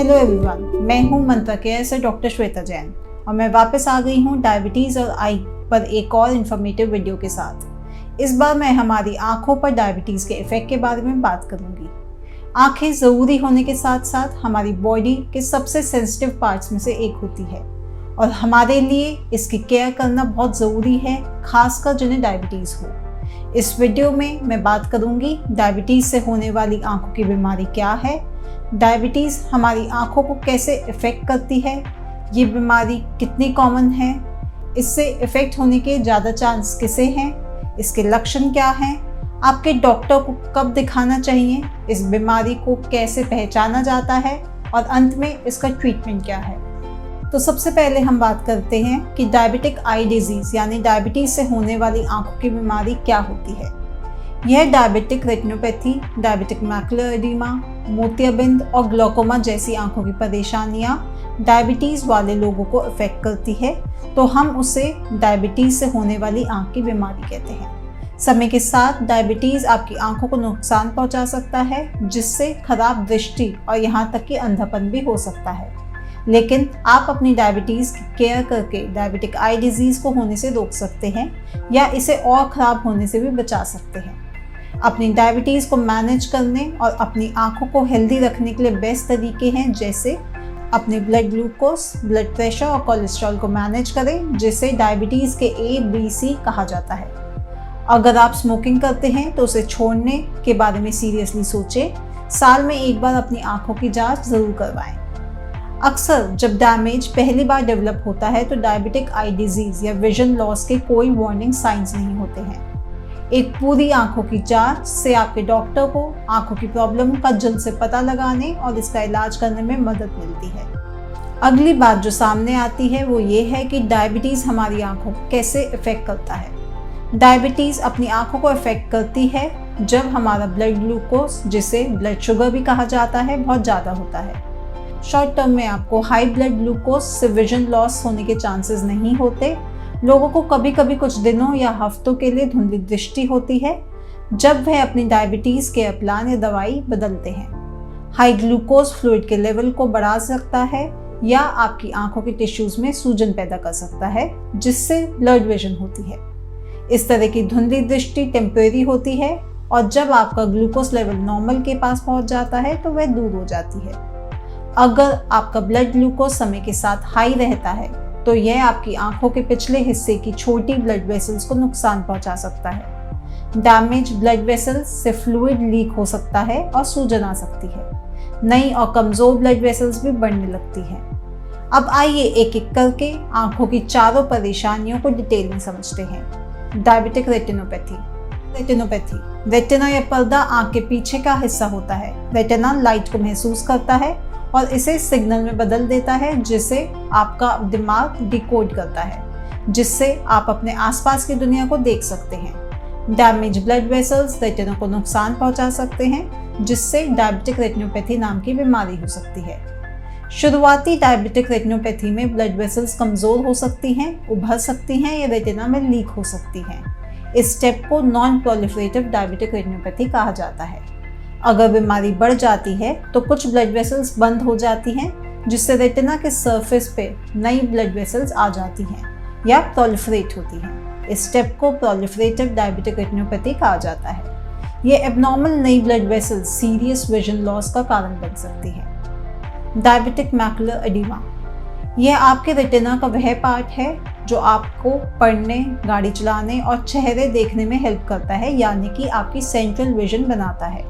Hello everyone, मैं हूं मंत्रा care से डॉक्टर श्वेता जैन और मैं वापस आ गई हूं डायबिटीज़ और आई पर एक और इन्फॉर्मेटिव वीडियो के साथ। इस बार मैं हमारी आंखों पर डायबिटीज़ के इफ़ेक्ट के बारे में बात करूंगी। आंखें ज़रूरी होने के साथ साथ हमारी बॉडी के सबसे सेंसिटिव पार्ट्स में से एक होती है और हमारे लिए इसकी केयर करना बहुत ज़रूरी है, खासकर जिन्हें डायबिटीज़ हो। इस वीडियो में मैं बात करूंगी डायबिटीज़ से होने वाली आंखों की बीमारी क्या है, डायबिटीज़ हमारी आंखों को कैसे इफ़ेक्ट करती है, ये बीमारी कितनी कॉमन है, इससे इफ़ेक्ट होने के ज़्यादा चांस किसे हैं, इसके लक्षण क्या हैं, आपके डॉक्टर को कब दिखाना चाहिए, इस बीमारी को कैसे पहचाना जाता है और अंत में इसका ट्रीटमेंट क्या है। तो सबसे पहले हम बात करते हैं कि डायबिटिक आई डिजीज़ यानी डायबिटीज़ से होने वाली आंखों की बीमारी क्या होती है। यह diabetic retinopathy, diabetic macular oedema, मोतियाबिंद और ग्लोकोमा जैसी आंखों की परेशानियां डायबिटीज़ वाले लोगों को अफेक्ट करती है, तो हम उसे डायबिटीज़ से होने वाली आंख की बीमारी कहते हैं। समय के साथ डायबिटीज़ आपकी आंखों को नुकसान पहुंचा सकता है, जिससे खराब दृष्टि और यहाँ तक कि अंधापन भी हो सकता है। लेकिन आप अपनी डायबिटीज़ की केयर करके डायबिटिक आई डिजीज़ को होने से रोक सकते हैं या इसे और ख़राब होने से भी बचा सकते हैं। अपनी डायबिटीज़ को मैनेज करने और अपनी आंखों को हेल्दी रखने के लिए बेस्ट तरीके हैं, जैसे अपने ब्लड ग्लूकोज, ब्लड प्रेशर और कोलेस्ट्रॉल को मैनेज करें, जिसे डायबिटीज़ के ABC कहा जाता है। अगर आप स्मोकिंग करते हैं तो उसे छोड़ने के बारे में सीरियसली सोचें। साल में एक बार अपनी आंखों की जांच ज़रूर करवाएं। अक्सर जब डैमेज पहली बार डेवलप होता है तो डायबिटिक आई डिजीज़ या विजन लॉस के कोई वार्निंग साइंस नहीं होते हैं। एक पूरी आंखों की जांच से आपके डॉक्टर को आंखों की प्रॉब्लम का जल्द से पता लगाने और इसका इलाज करने में मदद मिलती है। अगली बात जो सामने आती है वो ये है कि डायबिटीज़ हमारी आंखों को कैसे इफ़ेक्ट करता है। डायबिटीज़ अपनी आंखों को इफ़ेक्ट करती है जब हमारा ब्लड ग्लूकोज, जिसे ब्लड शुगर भी कहा जाता है, बहुत ज़्यादा होता है। शॉर्ट टर्म में आपको हाई ब्लड ग्लूकोज से विजन लॉस होने के चांसेस नहीं होते। लोगों को कभी कभी कुछ दिनों या हफ्तों के लिए धुंधली दृष्टि होती है जब वह अपनी डायबिटीज़ के प्लान या दवाई बदलते हैं। हाई ग्लूकोज फ्लूइड के लेवल को बढ़ा सकता है या आपकी आंखों के टिश्यूज़ में सूजन पैदा कर सकता है, जिससे ब्लड विजन होती है। इस तरह की धुंधली दृष्टि टेम्परेरी होती है और जब आपका ग्लूकोज लेवल नॉर्मल के पास पहुंच जाता है तो वह दूर हो जाती है। अगर आपका ब्लड ग्लूकोज समय के साथ हाई रहता है तो यह आपकी आंखों के पिछले हिस्से की छोटी ब्लड वेसल्स को नुकसान पहुंचा सकता है। डैमेज ब्लड वेसल्स से फ्लूइड लीक हो सकता है और सूजन आ सकती है। नई और कमज़ोर ब्लड वेसल्स भी बढ़ने लगती हैं। अब आइए एक एक करके आंखों की चारों परेशानियों को डिटेल में समझते हैं। Diabetic retinopathy. रेटिना या पर्दा आंख के पीछे का हिस्सा होता है। रेटिना लाइट को महसूस करता है और इसे सिग्नल में बदल देता है, जिसे आपका दिमाग डिकोड करता है, जिससे आप अपने आसपास की दुनिया को देख सकते हैं। डैमेज ब्लड वेसल्स रेटिना को नुकसान पहुंचा सकते हैं, जिससे डायबिटिक रेटिनोपैथी नाम की बीमारी हो सकती है। शुरुआती डायबिटिक रेटिनोपैथी में ब्लड वेसल्स कमज़ोर हो सकती हैं, उभर सकती हैं या रेटिना में लीक हो सकती हैं। इस स्टेप को नॉन प्रोलिफरेटिव डायबिटिक रेटिनोपैथी कहा जाता है। अगर बीमारी बढ़ जाती है तो कुछ ब्लड वेसल्स बंद हो जाती हैं, जिससे रेटिना के सरफेस पे नई ब्लड वेसल्स आ जाती हैं या प्रोलिफरेट होती हैं। इस स्टेप को प्रोलिफरेटिव डायबिटिक रेटिनोपैथी कहा जाता है। ये एबनॉर्मल नई blood vessels serious vision loss का कारण बन सकती है। Diabetic macular oedema. यह आपके रेटिना का वह पार्ट है जो आपको पढ़ने, गाड़ी चलाने और चेहरे देखने में हेल्प करता है, यानी कि आपकी सेंट्रल विजन बनाता है,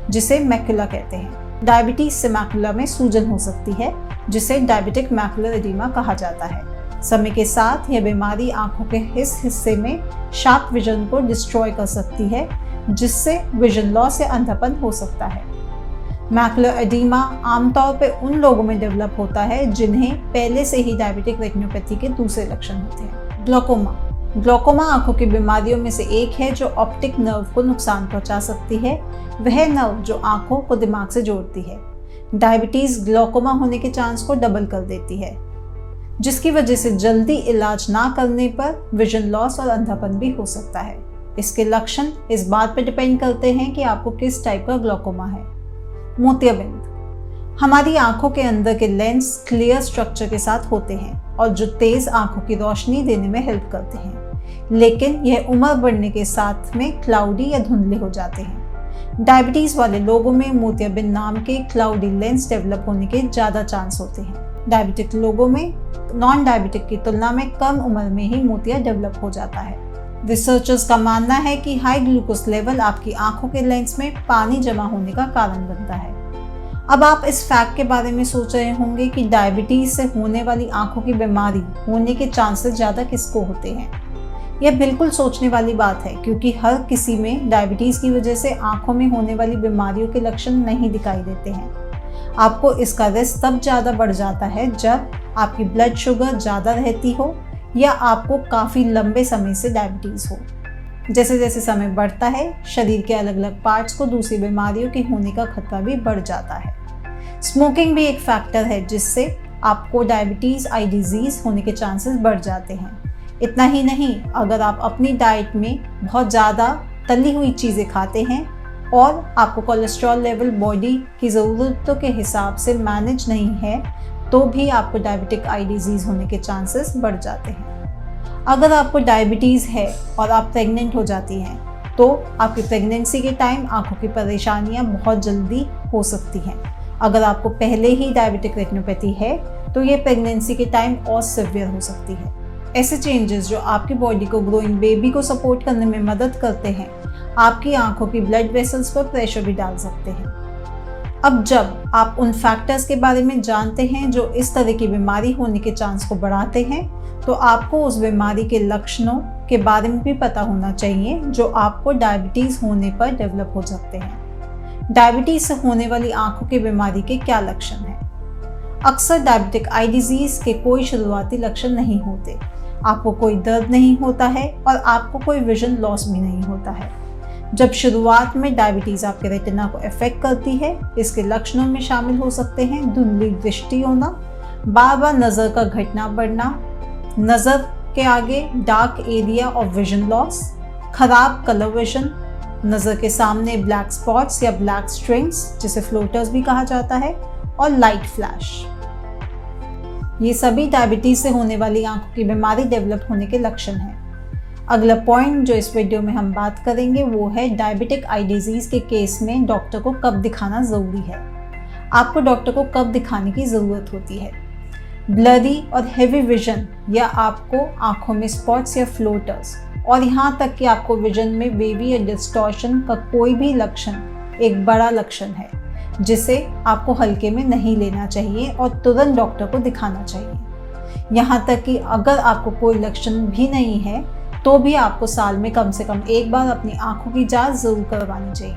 जिसे मैकुला कहते हैं। डायबिटीज से मैकुला में सूजन हो सकती है, जिसे डायबिटिक मैकुलर एडिमा कहा जाता है। समय के साथ यह बीमारी आंखों के इस हिस्से में शार्प विजन को डिस्ट्रॉय कर सकती है, जिससे विजन लॉस या अंधापन हो सकता है। मैकुलर एडिमा आमतौर पर उन लोगों में डेवलप होता है जिन्हें पहले से ही डायबिटिक रेटिनोपैथी के दूसरे लक्षण होते हैं। ग्लोकोमा आंखों की बीमारियों में से एक है जो ऑप्टिक नर्व को नुकसान पहुंचा सकती है, वह नर्व जो आंखों को दिमाग से जोड़ती है। डायबिटीज़ ग्लोकोमा होने के चांस को डबल कर देती है, जिसकी वजह से जल्दी इलाज ना करने पर विजन लॉस और अंधापन भी हो सकता है। इसके लक्षण इस बात पर डिपेंड करते हैं कि आपको किस टाइप का ग्लोकोमा है। मोतियाबिंद। हमारी आंखों के अंदर के लेंस क्लियर स्ट्रक्चर के साथ होते हैं और जो तेज आंखों की रोशनी देने में हेल्प करते हैं, लेकिन यह उम्र बढ़ने के साथ में क्लाउडी या धुंधले हो जाते हैं। डायबिटीज़ वाले लोगों में मोतियाबिंद नाम के क्लाउडी लेंस डेवलप होने के ज़्यादा चांस होते हैं। डायबिटिक लोगों में नॉन डायबिटिक की तुलना में कम उम्र में ही मोतिया डेवलप हो जाता है। रिसर्चर्स का मानना है कि हाई ग्लूकोज लेवल आपकी आंखों के लेंस में पानी जमा होने का कारण बनता है। अब आप इस फैक्ट के बारे में सोच रहे होंगे कि डायबिटीज से होने वाली आंखों की बीमारी होने के चांसेस ज़्यादा किसको होते हैं। यह बिल्कुल सोचने वाली बात है, क्योंकि हर किसी में डायबिटीज़ की वजह से आंखों में होने वाली बीमारियों के लक्षण नहीं दिखाई देते हैं। आपको इसका रिस्क तब ज़्यादा बढ़ जाता है जब आपकी ब्लड शुगर ज़्यादा रहती हो या आपको काफ़ी लंबे समय से डायबिटीज़ हो। जैसे जैसे समय बढ़ता है, शरीर के अलग अलग पार्ट्स को दूसरी बीमारियों के होने का खतरा भी बढ़ जाता है। स्मोकिंग भी एक फैक्टर है जिससे आपको डायबिटीज़ आई डिजीज़ होने के चांसेस बढ़ जाते हैं। इतना ही नहीं, अगर आप अपनी डाइट में बहुत ज़्यादा तली हुई चीज़ें खाते हैं और आपको कोलेस्ट्रॉल लेवल बॉडी की ज़रूरतों के हिसाब से मैनेज नहीं है, तो भी आपको डायबिटिक आई डिजीज़ होने के चांसेस बढ़ जाते हैं। अगर आपको डायबिटीज़ है और आप प्रेग्नेंट हो जाती हैं, तो आपकी प्रेगनेंसी के टाइम आंखों की परेशानियां बहुत जल्दी हो सकती हैं। अगर आपको पहले ही डायबिटिक रेटिनोपैथी है, तो ये प्रेगनेंसी के टाइम और सिवियर हो सकती है। ऐसे चेंजेस जो आपकी बॉडी को ग्रोइंग बेबी को सपोर्ट करने में मदद करते हैं, आपकी आंखों की ब्लड वेसल्स पर प्रेशर भी डाल सकते हैं। अब जब आप उन फैक्टर्स के बारे में जानते हैं जो इस तरह की बीमारी होने के चांस को बढ़ाते हैं, तो आपको उस बीमारी के लक्षणों के बारे में भी पता होना चाहिए जो आपको डायबिटीज़ होने पर डेवलप हो सकते हैं। डायबिटीज़ से होने वाली आंखों की बीमारी के क्या लक्षण हैं? अक्सर डायबिटिक आई डिजीज़ के कोई शुरुआती लक्षण नहीं होते। आपको कोई दर्द नहीं होता है और आपको कोई विजन लॉस भी नहीं होता है। जब शुरुआत में डायबिटीज़ आपके रेटिना को अफेक्ट करती है, इसके लक्षणों में शामिल हो सकते हैं धुंधली दृष्टि होना, बार बार नज़र का घटना बढ़ना, नज़र के आगे डार्क एरिया और विजन लॉस, खराब कलर विजन, नज़र के सामने ब्लैक स्पॉट्स या ब्लैक स्ट्रिंग्स जिसे फ्लोटर्स भी कहा जाता है, और लाइट फ्लैश। ये सभी डायबिटीज़ से होने वाली आंखों की बीमारी डेवलप होने के लक्षण हैं। अगला पॉइंट जो इस वीडियो में हम बात करेंगे वो है डायबिटिक आई डिजीज़ के केस में डॉक्टर को कब दिखाना ज़रूरी है। आपको डॉक्टर को कब दिखाने की ज़रूरत होती है? ब्लरी और हेवी विजन, या आपको आंखों में स्पॉट्स या फ्लोटर्स, और यहाँ तक कि आपको विजन में वेवी या डिस्टॉर्शन का कोई भी लक्षण एक बड़ा लक्षण है जिसे आपको हल्के में नहीं लेना चाहिए और तुरंत डॉक्टर को दिखाना चाहिए। यहाँ तक कि अगर आपको कोई लक्षण भी नहीं है, तो भी आपको साल में कम से कम एक बार अपनी आंखों की जांच जरूर करवानी चाहिए।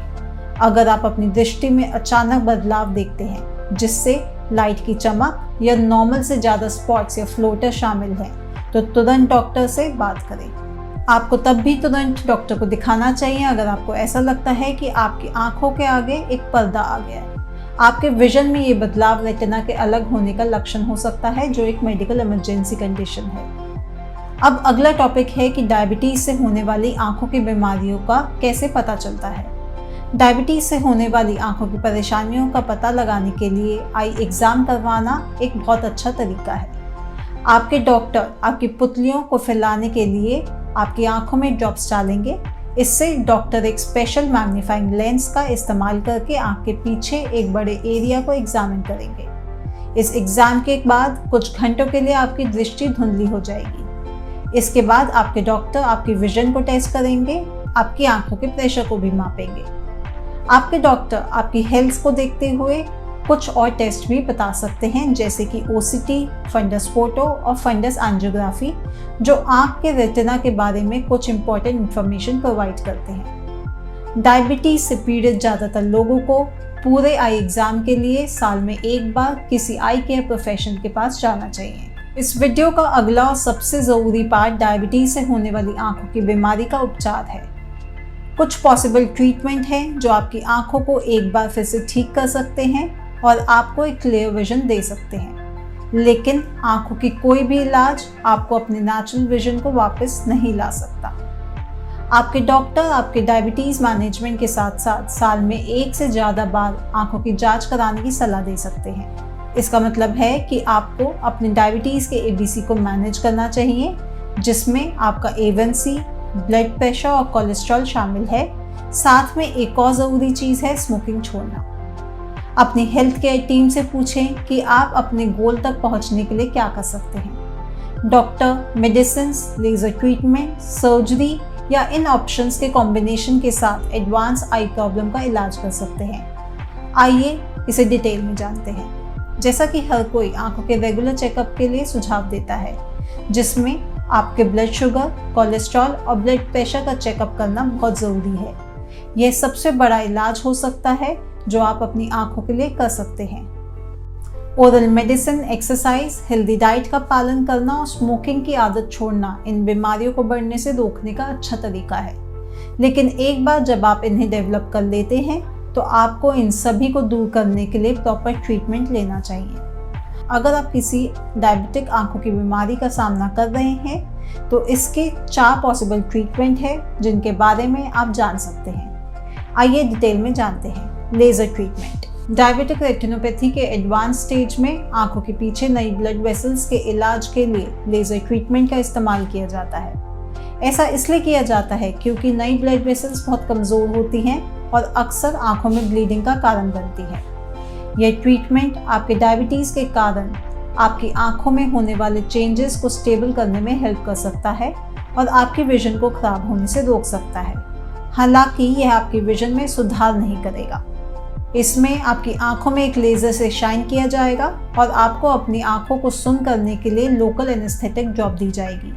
अगर आप अपनी दृष्टि में अचानक बदलाव देखते हैं जिससे लाइट की चमक या नॉर्मल से ज़्यादा स्पॉट्स या फ्लोटर शामिल हैं, तो तुरंत डॉक्टर से बात करें। आपको तब भी तुरंत डॉक्टर को दिखाना चाहिए अगर आपको ऐसा लगता है कि आपकी आंखों के आगे एक पर्दा आ गया है। आपके विजन में ये बदलाव रेटिना के अलग होने का लक्षण हो सकता है, जो एक मेडिकल इमरजेंसी कंडीशन है। अब अगला टॉपिक है कि डायबिटीज़ से होने वाली आंखों की बीमारियों का कैसे पता चलता है। डायबिटीज़ से होने वाली आंखों की परेशानियों का पता लगाने के लिए आई एग्ज़ाम करवाना एक बहुत अच्छा तरीका है। आपके डॉक्टर आपकी पुतलियों को फैलाने के लिए आपकी आंखों में ड्रॉप्स डालेंगे। इससे डॉक्टर एक स्पेशल मैग्नीफाइंग लेंस का इस्तेमाल करके आंख के पीछे एक बड़े एरिया को एग्जामिन करेंगे। इस एग्ज़ाम के बाद कुछ घंटों के लिए आपकी दृष्टि धुंधली हो जाएगी। इसके बाद आपके डॉक्टर आपकी विजन को टेस्ट करेंगे, आपकी आंखों के प्रेशर को भी मापेंगे। आपके डॉक्टर आपकी हेल्थ को देखते हुए कुछ और टेस्ट भी बता सकते हैं, जैसे कि ओसीटी, फंडस फोटो और फंडस एंजियोग्राफी, जो आंख के रेटिना के बारे में कुछ इंपॉर्टेंट इंफॉर्मेशन प्रोवाइड करते हैं। डायबिटीज से पीड़ित ज़्यादातर लोगों को पूरे आई एग्ज़ाम के लिए साल में एक बार किसी आई केयर प्रोफेशनल के पास जाना चाहिए। इस वीडियो का अगला और सबसे ज़रूरी पार्ट डायबिटीज से होने वाली आंखों की बीमारी का उपचार है। कुछ पॉसिबल ट्रीटमेंट है जो आपकी आंखों को एक बार फिर से ठीक कर सकते हैं और आपको एक क्लियर विजन दे सकते हैं, लेकिन आंखों की कोई भी इलाज आपको अपने नेचुरल विजन को वापस नहीं ला सकता। आपके डॉक्टर आपके डायबिटीज़ मैनेजमेंट के साथ साथ साल में 1 से ज़्यादा बार आंखों की जांच कराने की सलाह दे सकते हैं। इसका मतलब है कि आपको अपने डायबिटीज़ के ABC को मैनेज करना चाहिए, जिसमें आपका A1C, ब्लड प्रेशर और कोलेस्ट्रॉल शामिल है। साथ में एक और ज़रूरी चीज़ है स्मोकिंग छोड़ना। अपनी हेल्थ केयर टीम से पूछें कि आप अपने गोल तक पहुंचने के लिए क्या कर सकते हैं। Doctor, medicine, laser treatment, surgery या इन ऑप्शंस के कॉम्बिनेशन के साथ एडवांस आई प्रॉब्लम का इलाज कर सकते हैं। आइए इसे डिटेल में जानते हैं। जैसा कि हर कोई आंखों के रेगुलर चेकअप के लिए सुझाव देता है, जिसमें आपके ब्लड शुगर, कोलेस्ट्रॉल और ब्लड प्रेशर का चेकअप करना बहुत ज़रूरी है। यह सबसे बड़ा इलाज हो सकता है जो आप अपनी आंखों के लिए कर सकते हैं। Oral medicine, exercise, healthy diet का पालन करना और स्मोकिंग की आदत छोड़ना इन बीमारियों को बढ़ने से रोकने का अच्छा तरीका है। लेकिन एक बार जब आप इन्हें डेवलप कर लेते हैं तो आपको इन सभी को दूर करने के लिए प्रॉपर ट्रीटमेंट लेना चाहिए। अगर आप किसी डायबिटिक आंखों की बीमारी का सामना कर रहे हैं तो इसके 4 पॉसिबल ट्रीटमेंट है जिनके बारे में आप जान सकते हैं। आइए डिटेल में जानते हैं। Laser treatment. डायबिटिक रेटिनोपैथी के एडवांस स्टेज में आंखों के पीछे नई ब्लड वेसल्स के इलाज के लिए लेज़र ट्रीटमेंट का इस्तेमाल किया जाता है। ऐसा इसलिए किया जाता है क्योंकि नई ब्लड वेसल्स बहुत कमज़ोर होती हैं और अक्सर आंखों में ब्लीडिंग का कारण बनती है। यह ट्रीटमेंट आपके डायबिटीज़ के कारण आपकी आंखों में होने वाले चेंजेस को स्टेबल करने में हेल्प कर सकता है और आपकी विजन को खराब होने से रोक सकता है। हालांकि यह आपकी विजन में सुधार नहीं करेगा। इसमें आपकी आंखों में एक लेज़र से शाइन किया जाएगा और आपको अपनी आंखों को सुन करने के लिए लोकल एनेस्थेटिक ड्रॉप दी जाएगी।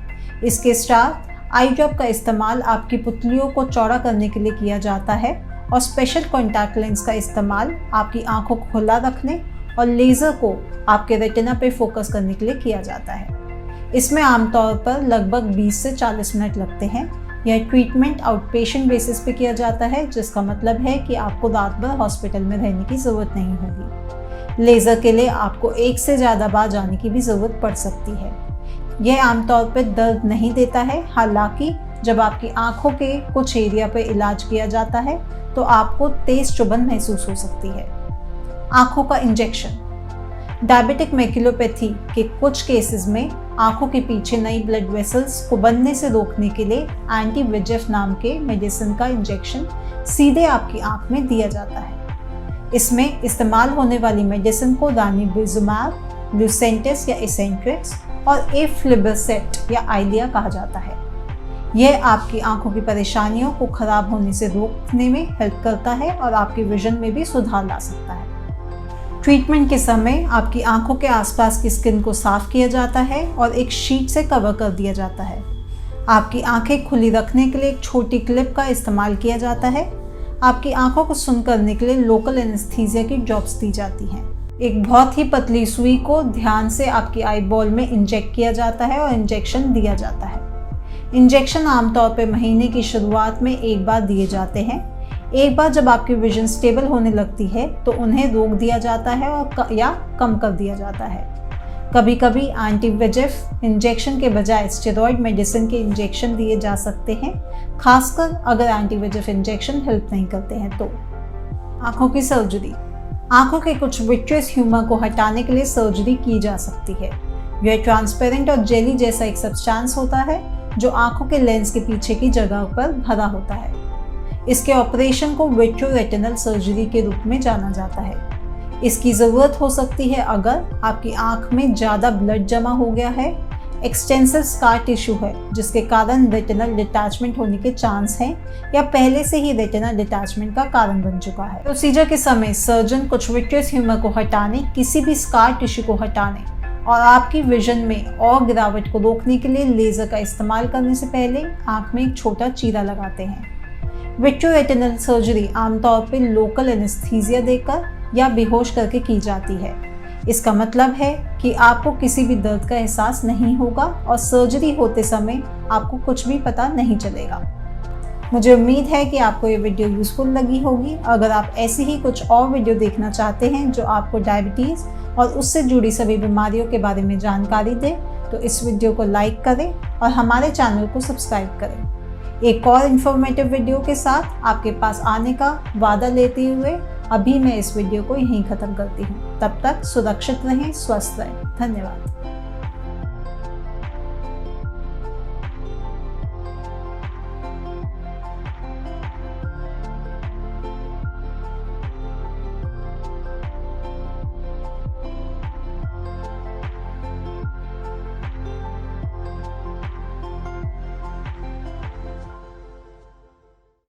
इसके साथ आई ड्रॉप का इस्तेमाल आपकी पुतलियों को चौड़ा करने के लिए किया जाता है और स्पेशल कॉन्टैक्ट लेंस का इस्तेमाल आपकी आंखों को खुला रखने और लेज़र को आपके रेटिना पे फोकस करने के लिए किया जाता है। इसमें आमतौर पर लगभग 20 से 40 मिनट लगते हैं। यह ट्रीटमेंट आउट पेशेंट बेसिस पे किया जाता है, जिसका मतलब है कि आपको रात भर हॉस्पिटल में रहने की ज़रूरत नहीं होगी। लेज़र के लिए आपको 1 से ज़्यादा बार जाने की भी ज़रूरत पड़ सकती है। यह आमतौर पर दर्द नहीं देता है। हालांकि जब आपकी आंखों के कुछ एरिया पर इलाज किया जाता है तो आपको तेज़ चुभन महसूस हो सकती है। आंखों का इंजेक्शन। डायबिटिक मैक्युलोपैथी के कुछ केसेस में आंखों के पीछे नई ब्लड वेसल्स को बनने से रोकने के लिए एंटी-VEGF नाम के मेडिसिन का इंजेक्शन सीधे आपकी आंख में दिया जाता है। इसमें इस्तेमाल होने वाली मेडिसिन को रानीलिजुमाब, लुसेंटिस या एसेंट्रिक्स और एफ्लिबर्सेट या आइलिया कहा जाता है। यह आपकी आंखों की परेशानियों को खराब होने से रोकने में हेल्प करता है और आपकी विजन में भी सुधार ला सकता है। ट्रीटमेंट के समय आपकी आंखों के आसपास की स्किन को साफ किया जाता है और एक शीट से कवर कर दिया जाता है। आपकी आंखें खुली रखने के लिए एक छोटी क्लिप का इस्तेमाल किया जाता है। आपकी आंखों को सुन करने के लिए लोकल एनेस्थीसिया की ड्रॉप्स दी जाती हैं। एक बहुत ही पतली सुई को ध्यान से आपकी आई बॉल में इंजेक्ट किया जाता है और इंजेक्शन दिया जाता है। इंजेक्शन आमतौर पर महीने की शुरुआत में एक बार दिए जाते हैं। एक बार जब आपकी विजन स्टेबल होने लगती है तो उन्हें रोक दिया जाता है या कम कर दिया जाता है। कभी कभी एंटी-VEGF इंजेक्शन के बजाय स्टेरॉइड मेडिसिन के इंजेक्शन दिए जा सकते हैं, खासकर अगर एंटी-VEGF इंजेक्शन हेल्प नहीं करते हैं तो। आंखों की सर्जरी। आंखों के कुछ विट्रियस ह्यूमर को हटाने के लिए सर्जरी की जा सकती है। यह ट्रांसपेरेंट और जेली जैसा एक सब्सटेंस होता है जो आंखों के लेंस के पीछे की जगह पर भरा होता है। इसके ऑपरेशन को विट्रोरेटिनल सर्जरी के रूप में जाना जाता है। इसकी ज़रूरत हो सकती है अगर आपकी आंख में ज़्यादा ब्लड जमा हो गया है, एक्सटेंसिव स्कार टिश्यू है जिसके कारण रेटिनल डिटैचमेंट होने के चांस हैं, या पहले से ही रेटिना डिटैचमेंट का कारण बन चुका है। प्रोसीजर के समय सर्जन कुछ विट्रियस ह्यूमर को हटाने, किसी भी स्कार टिश्यू को हटाने और आपकी विजन में और गिरावट को रोकने के लिए लेज़र का इस्तेमाल करने से पहले आंख में एक छोटा चीरा लगाते हैं। विट्रोरेटिनल सर्जरी आमतौर पर लोकल एनेस्थीसिया देकर या बेहोश करके की जाती है। इसका मतलब है कि आपको किसी भी दर्द का एहसास नहीं होगा और सर्जरी होते समय आपको कुछ भी पता नहीं चलेगा। मुझे उम्मीद है कि आपको ये वीडियो यूज़फुल लगी होगी। अगर आप ऐसी ही कुछ और वीडियो देखना चाहते हैं जो आपको डायबिटीज़ और उससे जुड़ी सभी बीमारियों के बारे में जानकारी दे, तो इस वीडियो को लाइक करें और हमारे चैनल को सब्सक्राइब करें। एक और इन्फॉर्मेटिव वीडियो के साथ आपके पास आने का वादा लेते हुए अभी मैं इस वीडियो को यहीं ख़त्म करती हूँ। तब तक सुरक्षित रहें, स्वस्थ रहें। धन्यवाद।